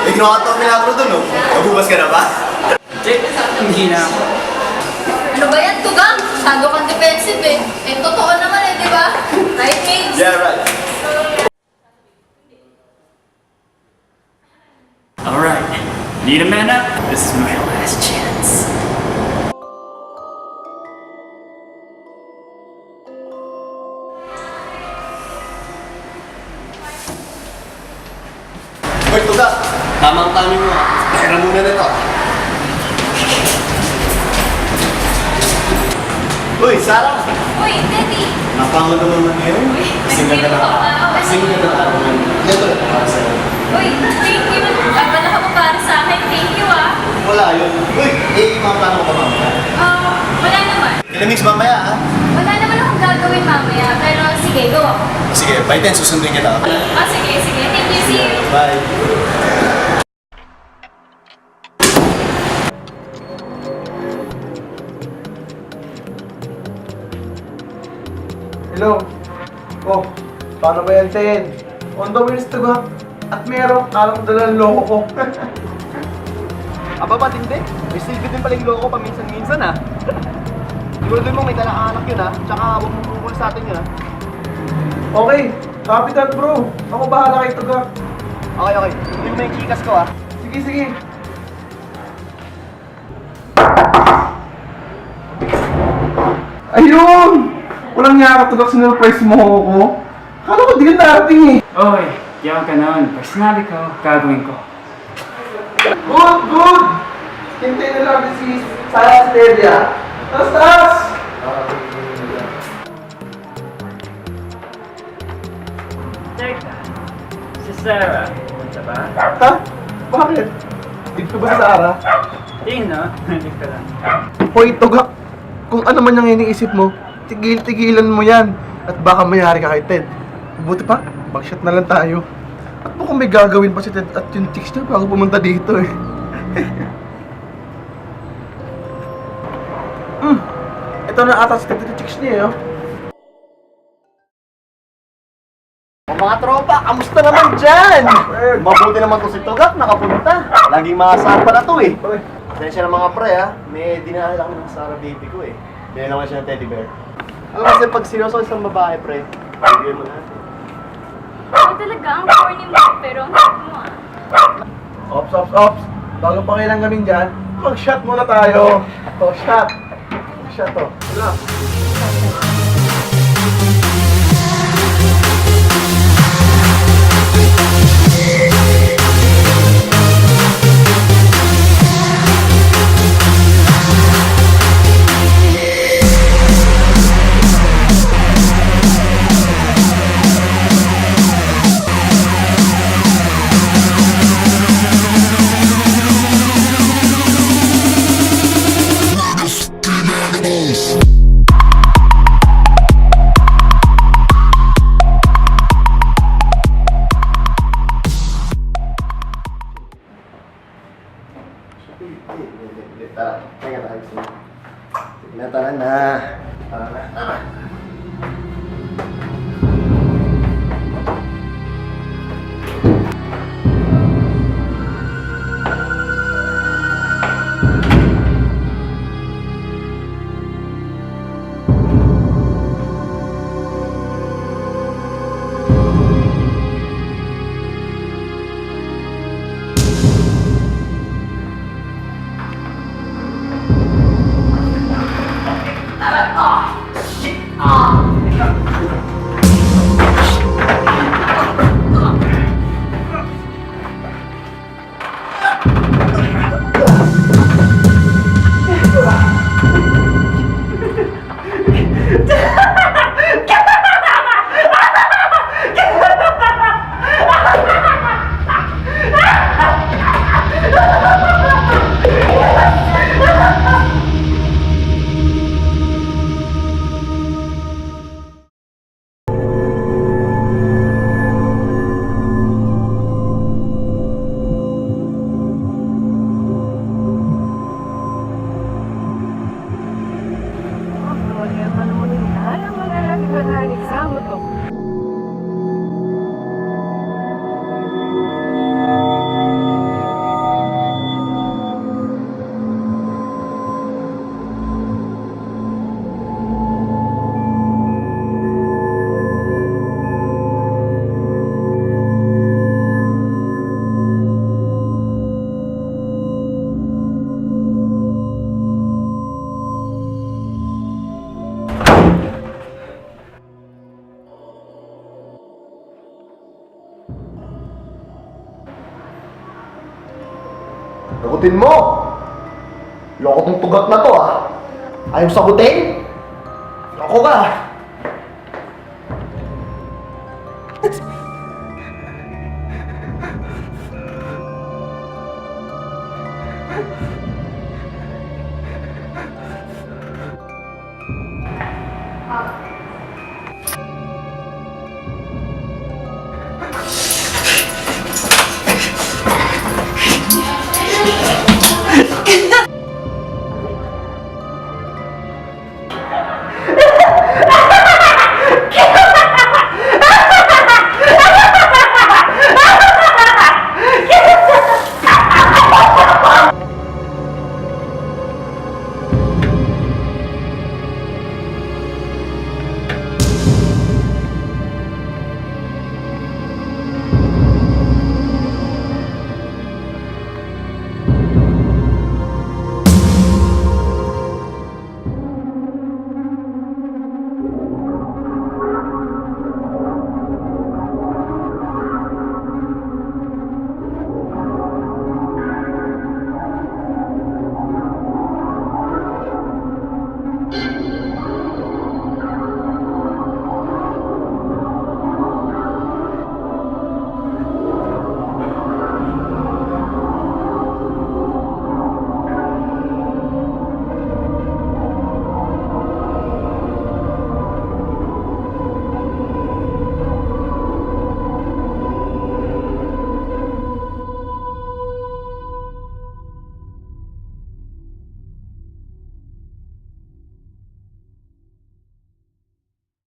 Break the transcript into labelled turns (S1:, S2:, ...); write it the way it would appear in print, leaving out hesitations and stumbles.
S1: May ginawa ka milagro dun, no? Mabukas ka na ba?
S2: Hindi na ako.
S3: Ano ba yan, Tugang? Masyado kang defensive eh. Eh, totoo naman eh, di ba? Right, Migs?
S1: Yeah, right.
S2: Alright, need a man up? This is my last chance.
S1: Hoy, Tuga! Tamang timing mo, ha? Pera muna na to. Uy, Sarah!
S3: Uy, Teddy!
S1: Napangon naman mo ngayon. Kasing ganda na ako. Kasing ganda na ako. Ito na para sa'yo.
S3: Uy, thank you. Ay, wala ka pa para sa akin. Thank you ah.
S1: Wala yun. Uy, mga plano ko pa mamaya.
S3: Wala naman.
S1: Kinamix mamaya, ha?
S3: Wala naman akong gagawin mamaya. Pero sige, go ako.
S1: Sige, by 10 susundin kita.
S3: Sige, sige. Thank you. See you.
S1: Bye.
S4: Hello? Oh, paano ba yan, Ten? On the wheels to go. At meron, alam ko dalang loko ko.
S1: Aba ba, hindi? May silbi din pala yung loko paminsan-minsan, ha? Siguro mo may dalang anak yun, ha? Tsaka huwag mo pupul sa atin yun, ha?
S4: Okay, copy that, bro. Ako bahala kay Tuga.
S1: Okay, okay. Hindi mo yung chikas ko, ha?
S4: Sige, sige. Ayun! Walang niya ka, Tuga, sinurprise mo ako. Kala ko di ka narating eh.
S2: Oy, di ako ganon. Pag sinabi ko, gagawin ko.
S4: Good, good! Hintay na lang si Sarah Stevia. Taas, taas!
S2: Teka, si Sarah, punta ba?
S4: Ha? Bakit? Dito ka ba si Sarah?
S2: Tingin no? Hindi ka lang.
S4: Hoy, Tuga, kung ano man yung iniisip mo, tigil-tigilan mo yan. At baka mayari ka kay Ted. Buti pa, mag-shot na lang tayo. At mukhang may gagawin pa si Ted at yung chicks niya bago pumunta dito eh. Ito na ata si Ted at yung chicks niya eh. Oh.
S1: O mga tropa, kamusta naman dyan? Mabuti naman to si Tugak, nakapunta. Laging maasahan pa na to, eh. Pasensya ng mga pre, ha? May dinahal ako ng Sarah baby ko, eh. Binigyan naman siya ng teddy bear. Alam kasi pag sinusunod isang babae, pre, bigyan mo na.
S3: Ako talaga, ang corny mo. Pero ang cute mo ah.
S4: Ops, ops, ops. Bago pa kailang gamin dyan, mag-shot muna tayo. O, shot. Shot to. Wala.
S1: Tara, tingnan tayo gusto mo. Sige na, tara na. Tara na, tara. sagutin mo. Loko tong tugat na to, ah. Ayaw sagutin? Loko ka.